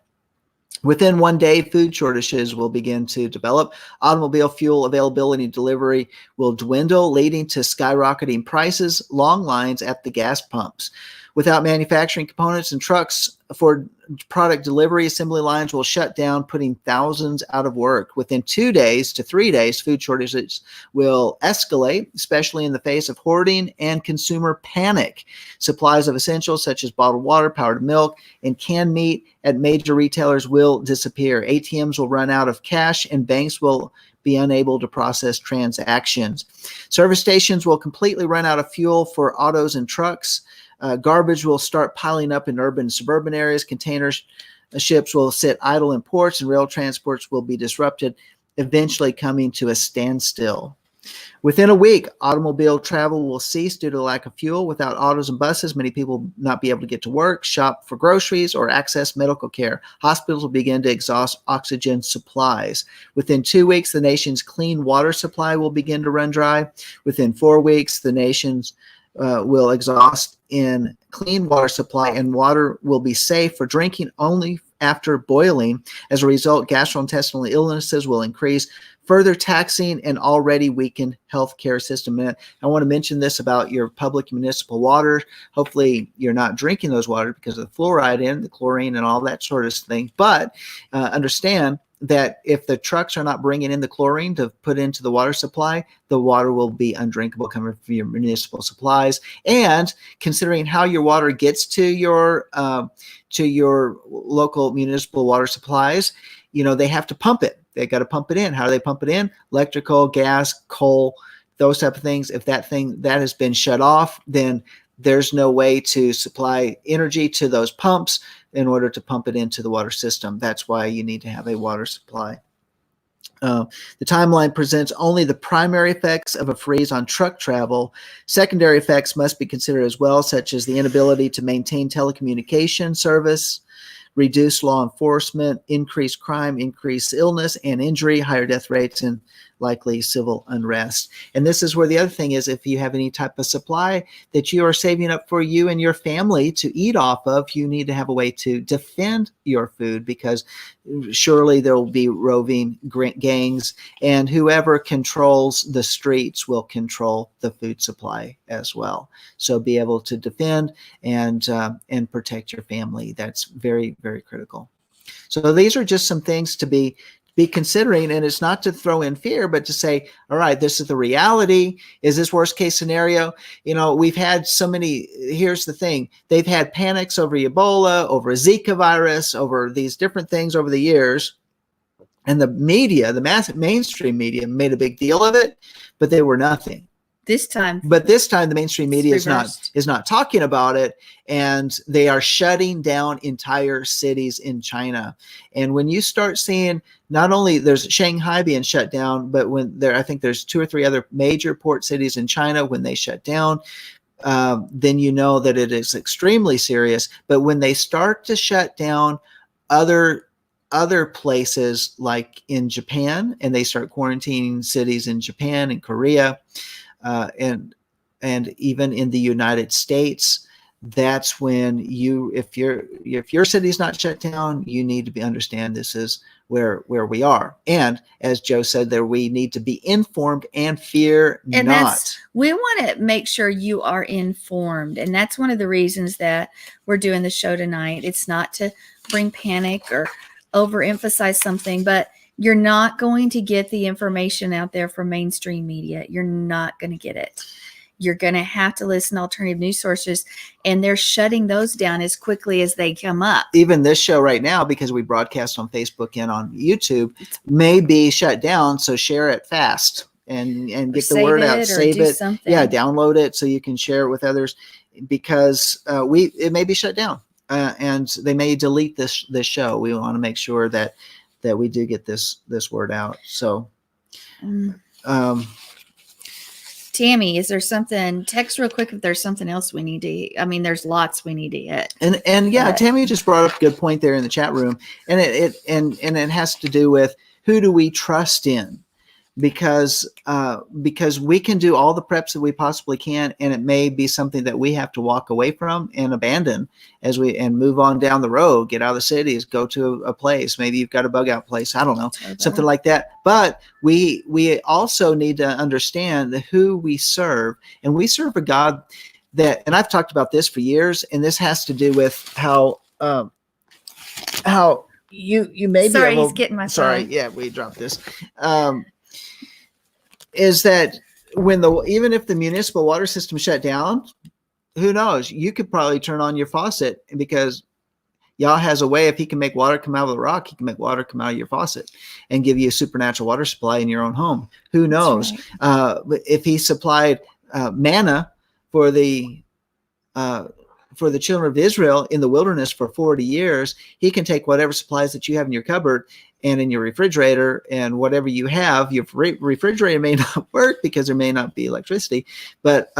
Within 1 day, food shortages will begin to develop. Automobile fuel availability and delivery will dwindle, leading to skyrocketing prices, long lines at the gas pumps. Without manufacturing components and trucks for product delivery, assembly lines will shut down, putting thousands out of work. Within 2 days to 3 days, food shortages will escalate, especially in the face of hoarding and consumer panic. Supplies of essentials such as bottled water, powdered milk, and canned meat at major retailers will disappear. ATMs will run out of cash, and banks will be unable to process transactions. Service stations will completely run out of fuel for autos and trucks. Garbage will start piling up in urban and suburban areas. Container ships will sit idle in ports, and rail transports will be disrupted, eventually coming to a standstill. Within a week, automobile travel will cease due to the lack of fuel. Without autos and buses, many people will not be able to get to work, shop for groceries, or access medical care. Hospitals will begin to exhaust oxygen supplies. Within 2 weeks, the nation's clean water supply will begin to run dry. Within 4 weeks, the nation's will exhaust in clean water supply, and water will be safe for drinking only after boiling. As a result, gastrointestinal illnesses will increase, further taxing an already weakened healthcare system. And I want to mention this about your public municipal water. Hopefully you're not drinking those water because of the fluoride in, the chlorine, and all that sort of thing. But understand that if the trucks are not bringing in the chlorine to put into the water supply, the water will be undrinkable coming from your municipal supplies. And considering how your water gets to your local municipal water supplies, they have to pump it. They got to pump it in. How do they pump it in? Electrical, gas, coal, those type of things. If that has been shut off, then there's no way to supply energy to those pumps in order to pump it into the water system. That's why you need to have a water supply. The timeline presents only the primary effects of a freeze on truck travel. Secondary effects must be considered as well, such as the inability to maintain telecommunication service, reduced law enforcement, increased crime, increased illness and injury, higher death rates, and likely civil unrest. And this is where the other thing is, if you have any type of supply that you are saving up for you and your family to eat off of, you need to have a way to defend your food, because surely there will be roving gangs, and whoever controls the streets will control the food supply as well. So be able to defend and protect your family. That's very, very critical. So these are just some things to be considering, and it's not to throw in fear, but to say, all right, this is the reality. Is this worst case scenario? We've had so many. Here's the thing: they've had panics over Ebola, over Zika virus, over these different things over the years, and the media, the massive mainstream media, made a big deal of it, but they were nothing. This time, the mainstream media is not talking about it, and they are shutting down entire cities in China. And when you start seeing, not only there's Shanghai being shut down, but I think there's 2 or 3 other major port cities in China, when they shut down, then you know that it is extremely serious. But when they start to shut down other places, like in Japan, and they start quarantining cities in Japan and Korea, and even in the United States, that's when if your city's not shut down, you need to understand this is where we are. And as Joe said, there we need to be informed and fear not. We want to make sure you are informed, and that's one of the reasons that we're doing the show tonight. It's not to bring panic or overemphasize something, but you're not going to get the information out there from mainstream media. You're not going to get it. You're going to have to listen to alternative news sources, and they're shutting those down as quickly as they come up. Even this show right now, because we broadcast on Facebook and on YouTube, may be shut down. So share it fast and get the word out. Save it. Something. Yeah, download it so you can share it with others, because it may be shut down, and they may delete this show. We want to make sure that we do get this word out. So, Tammy, is there something? Text real quick if there's something else we need to. I mean, there's lots we need to hit. And yeah, Tammy just brought up a good point there in the chat room, and it has to do with, who do we trust in? Because we can do all the preps that we possibly can, and it may be something that we have to walk away from and abandon and move on down the road, get out of the cities, go to a place. Maybe you've got a bug out place. I don't know, something like that. But we also need to understand who we serve, and we serve a God that, and I've talked about this for years, and this has to do with how you may be able. He's getting my phone. Sorry, yeah, we dropped this. Is that even if the municipal water system shut down, who knows? You could probably turn on your faucet, because Yah has a way. If he can make water come out of the rock, he can make water come out of your faucet and give you a supernatural water supply in your own home. Who knows? Right. But if he supplied manna for the children of Israel in the wilderness for 40 years, he can take whatever supplies that you have in your cupboard and in your refrigerator, and whatever you have. Your refrigerator may not work because there may not be electricity, but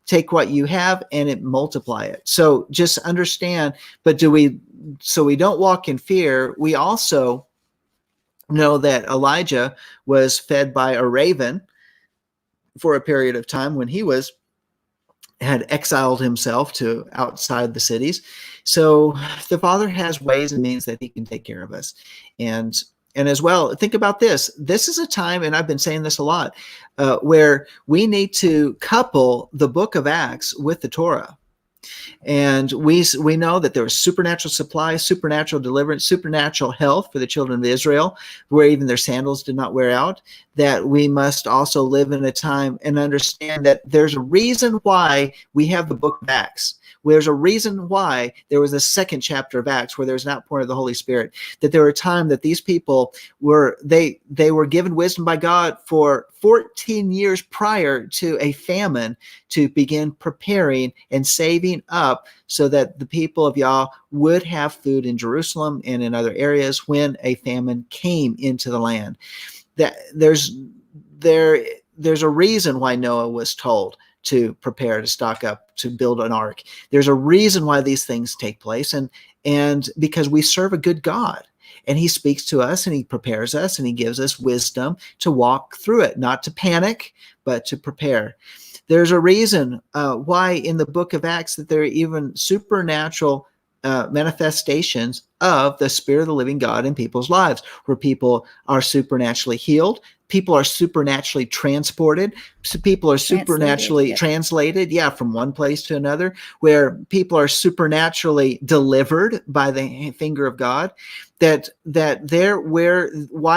take what you have and multiply it. So just understand, so we don't walk in fear. We also know that Elijah was fed by a raven for a period of time when he had exiled himself to outside the cities. So the Father has ways and means that he can take care of us. And as well, think about this. This is a time, and I've been saying this a lot, where we need to couple the book of Acts with the Torah. And we know that there was supernatural supply, supernatural deliverance, supernatural health for the children of Israel, where even their sandals did not wear out. That we must also live in a time and understand that there's a reason why we have the book of Acts. There's a reason why there was a second chapter of Acts where there's an outpouring of the Holy Spirit. That there were a time that these people were they were given wisdom by God for 14 years prior to a famine to begin preparing and saving up so that the people of Yah would have food in Jerusalem and in other areas when a famine came into the land. That there's a reason why Noah was told to prepare, to stock up, to build an ark. There's a reason why these things take place, and because we serve a good God. And he speaks to us and he prepares us and he gives us wisdom to walk through it, not to panic, but to prepare. There's a reason why in the book of Acts that there are even supernatural manifestations of the Spirit of the living God in people's lives, where people are supernaturally healed, people are supernaturally transported, so people are supernaturally translated, from one place to another, where people are supernaturally delivered by the finger of God. Why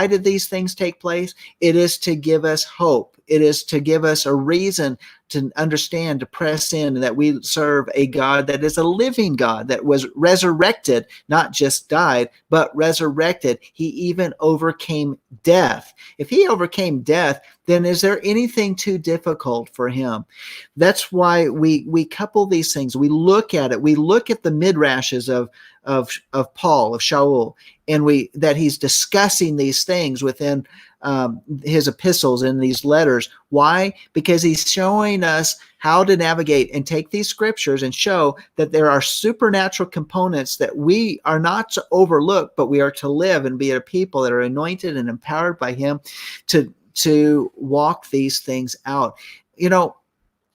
did these things take place? It is to give us hope. It is to give us a reason to understand, to press in, that we serve a God that is a living God, that was resurrected, not just died, but resurrected. He even overcame death. If he overcame death, then is there anything too difficult for him? That's why we couple these things. We look at it. We look at the midrashes of Paul, of Shaul, and that he's discussing these things within his epistles and these letters. Why? Because he's showing us how to navigate and take these scriptures and show that there are supernatural components that we are not to overlook, but we are to live and be a people that are anointed and empowered by him to walk these things out.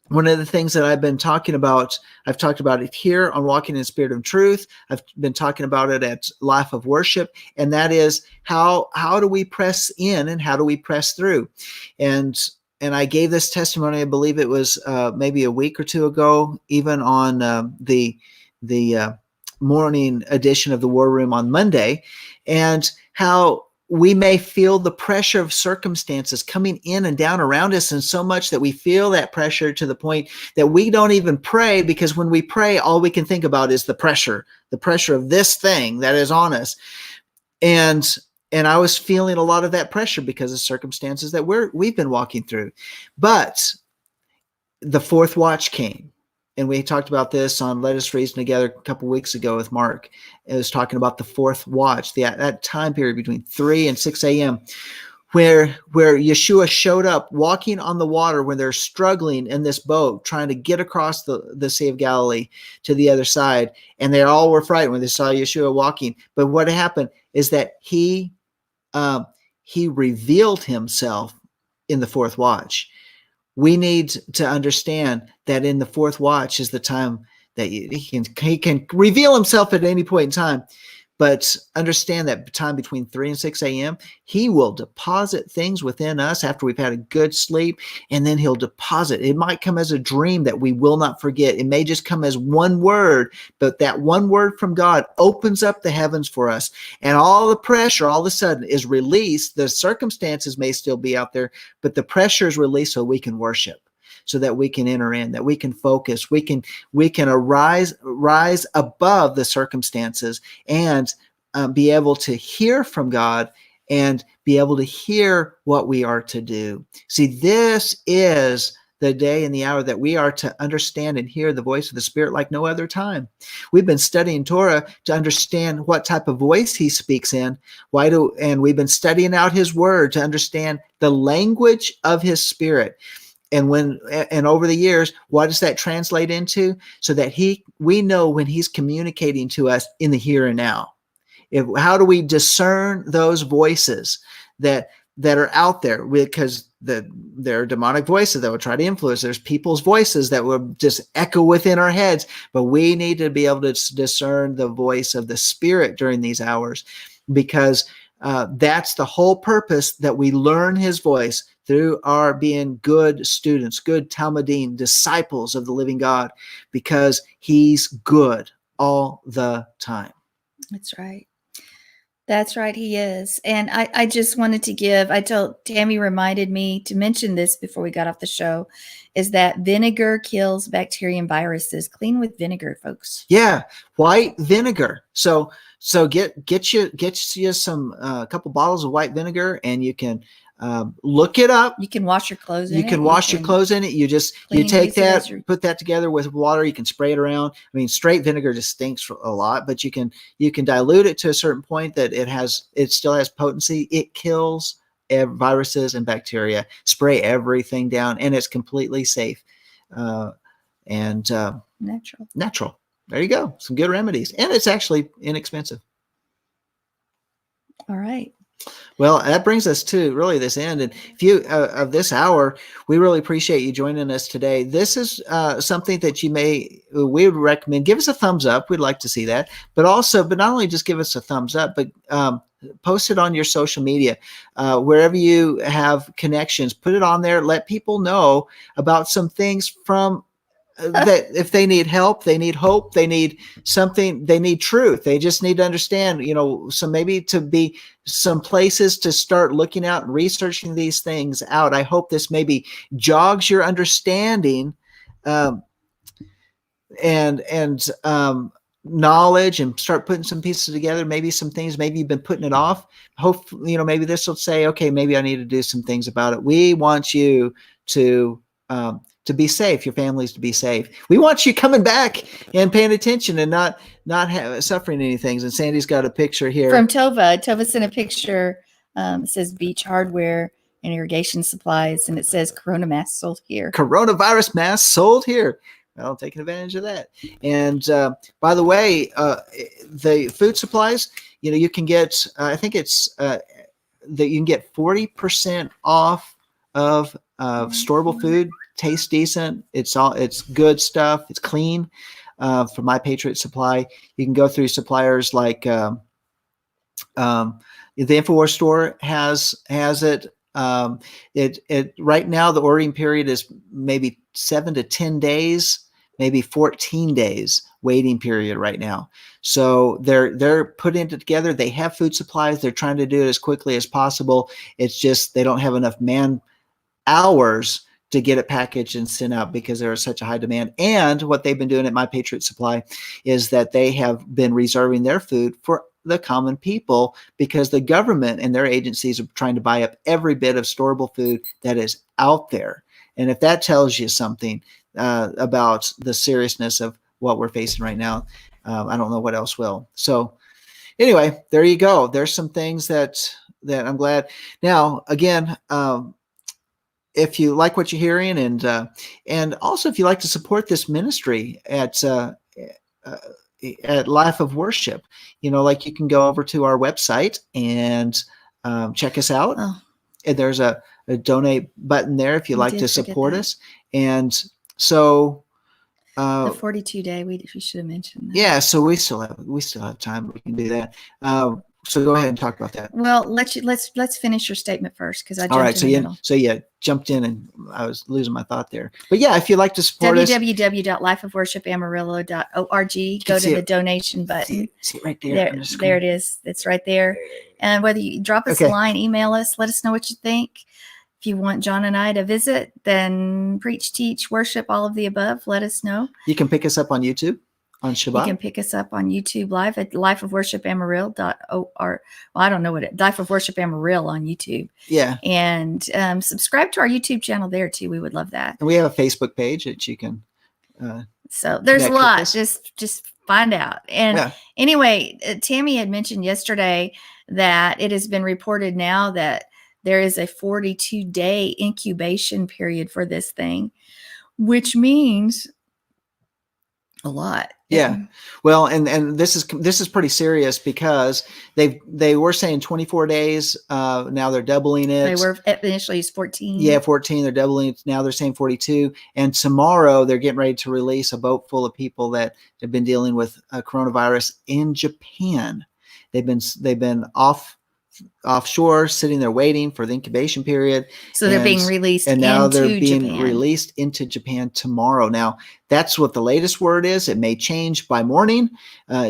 One of the things that I've been talking about, I've talked about it here on Walking in the Spirit of Truth. I've been talking about it at Life of Worship, and that is how do we press in and how do we press through? And I gave this testimony, I believe it was maybe a week or two ago, even on the morning edition of the War Room on Monday, and how we may feel the pressure of circumstances coming in and down around us, and so much that we feel that pressure to the point that we don't even pray, because when we pray, all we can think about is the pressure of this thing that is on us. And I was feeling a lot of that pressure because of circumstances that we've been walking through. But the fourth watch came. And we talked about this on Let Us Reason Together a couple weeks ago with Mark. It was talking about the fourth watch, that time period between 3 and 6 a.m., where Yeshua showed up walking on the water when they're struggling in this boat, trying to get across the Sea of Galilee to the other side. And they all were frightened when they saw Yeshua walking. But what happened is that he revealed himself in the fourth watch. We need to understand that in the fourth watch is the time that he can reveal himself at any point in time. But understand that time between 3 and 6 a.m., he will deposit things within us after we've had a good sleep, and then he'll deposit. It might come as a dream that we will not forget. It may just come as one word, but that one word from God opens up the heavens for us, and all the pressure all of a sudden is released. The circumstances may still be out there, but the pressure is released so we can worship, so that we can enter in, that we can focus, we can rise above the circumstances and be able to hear from God and be able to hear what we are to do. See, this is the day and the hour that we are to understand and hear the voice of the Spirit like no other time. We've been studying Torah to understand what type of voice he speaks in. And we've been studying out his word to understand the language of his Spirit. And over the years, what does that translate into? So that we know when he's communicating to us in the here and now. How do we discern those voices that are out there? Because there are demonic voices that will try to influence. There's people's voices that will just echo within our heads. But we need to be able to discern the voice of the Spirit during these hours, because That's the whole purpose, that we learn his voice through our being good students, good Talmudim, disciples of the living God, because he's good all the time. That's right. That's right. He is. And I just wanted to I told Tammy, reminded me to mention this before we got off the show, is that vinegar kills bacteria and viruses. Clean with vinegar, folks. Yeah. White vinegar. So get you some, a couple bottles of white vinegar, and you can look it up. You can wash your clothes in it. You can wash your clothes in it. You take that, put that together with water. You can spray it around. I mean, straight vinegar just stinks a lot, but you can dilute it to a certain point that it still has potency. It kills viruses and bacteria. Spray everything down, and it's completely safe and natural. There you go. Some good remedies, and it's actually inexpensive. All right. Well, that brings us to really this end. And if you of this hour, we really appreciate you joining us today. This is something that we would recommend. Give us a thumbs up. We'd like to see that. But not only just give us a thumbs up, but post it on your social media, wherever you have connections. Put it on there. Let people know about some things from that if they need help, they need hope, they need something, they need truth. They just need to understand, so maybe to be some places to start looking out and researching these things out. I hope this maybe jogs your understanding and knowledge, and start putting some pieces together. Maybe some things, maybe you've been putting it off. Hopefully, maybe this will say, okay, maybe I need to do some things about it. We want you to be safe, your families to be safe. We want you coming back and paying attention and not suffering any things. And Sandy's got a picture here from Tova. Tova sent a picture. It says beach hardware and irrigation supplies, and it says Corona masks sold here. Coronavirus masks sold here. Well, taking advantage of that. And by the way, the food supplies, you can get, I think it's that you can get 40% off of storable food. Tastes decent. It's good stuff. It's clean. From My Patriot Supply, you can go through suppliers like the InfoWars store has it. It right now the ordering period is maybe 7 to 10 days, maybe 14 days waiting period right now. So they're putting it together. They have food supplies. They're trying to do it as quickly as possible. It's just they don't have enough man hours to get it packaged and sent out because there is such a high demand. And what they've been doing at My Patriot Supply is that they have been reserving their food for the common people, because the government and their agencies are trying to buy up every bit of storable food that is out there. And if that tells you something about the seriousness of what we're facing right now, I don't know what else will. So anyway, there you go. There's some things that I'm glad. Now, again, if you like what you're hearing, and also if you like to support this ministry at Life of Worship, like you can go over to our website and check us out. Oh. And there's a donate button there if you like to support us. And so the 42 day, we should have mentioned that. Yeah, so we still have time. We can do that. So go ahead and talk about that. Well, let's finish your statement first, because I jumped all right. in the middle. So you jumped in, and I was losing my thought there. But yeah, if you'd like to support us, www.lifeofworshipamarillo.org. Go to the donation button. See it right there. There it is. It's right there. And whether you drop us a line, email us, let us know what you think. If you want John and I to visit, then preach, teach, worship, all of the above, let us know. You can pick us up on YouTube. On Shabbat. You can pick us up on YouTube live at lifeofworshipamarillo.org. Well, I don't know Life of Worship Amarillo on YouTube. Yeah. And subscribe to our YouTube channel there too. We would love that. And we have a Facebook page that you can. So there's a lot. Just find out. And anyway, Tammy had mentioned yesterday that it has been reported now that there is a 42-day incubation period for this thing, which means a lot. Yeah. Well, and this is pretty serious, because they were saying 24 days. Now they're doubling it. They were initially 14. Yeah, 14. They're doubling it. Now they're saying 42. And tomorrow they're getting ready to release a boat full of people that have been dealing with coronavirus in Japan. They've been off offshore, sitting there waiting for the incubation period. So they're being released and now into they're being Japan. released into Japan tomorrow. Now, that's what the latest word is. It may change by morning,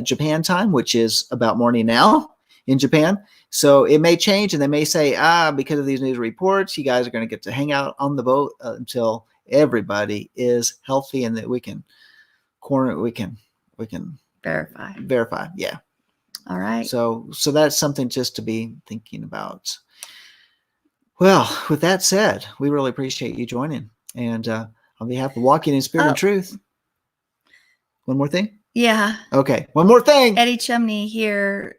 Japan time, which is about morning now in Japan. So it may change, and they may say, because of these news reports, you guys are going to get to hang out on the boat until everybody is healthy and that we can verify. Yeah. All right. So that's something just to be thinking about. Well, with that said, we really appreciate you joining. And on behalf of Walking in Spirit and Truth, one more thing? Yeah. Okay, one more thing. Eddie Chumney here,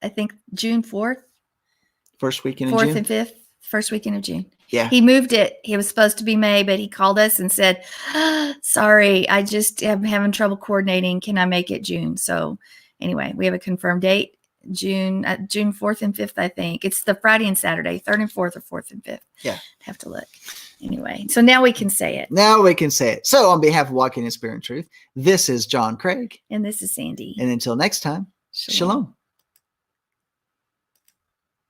I think June 4th. First weekend of June? 4th and 5th, first weekend of June. Yeah. He moved it. He was supposed to be May, but he called us and said, sorry, I just am having trouble coordinating. Can I make it June? So anyway, we have a confirmed date. June 4th and 5th, I think. It's the Friday and Saturday, 3rd and 4th or 4th and 5th. Yeah. Have to look. Anyway, so now we can say it. Now we can say it. So on behalf of Walking in Spirit and Truth, this is John Craig. And this is Sandi. And until next time, Shalom.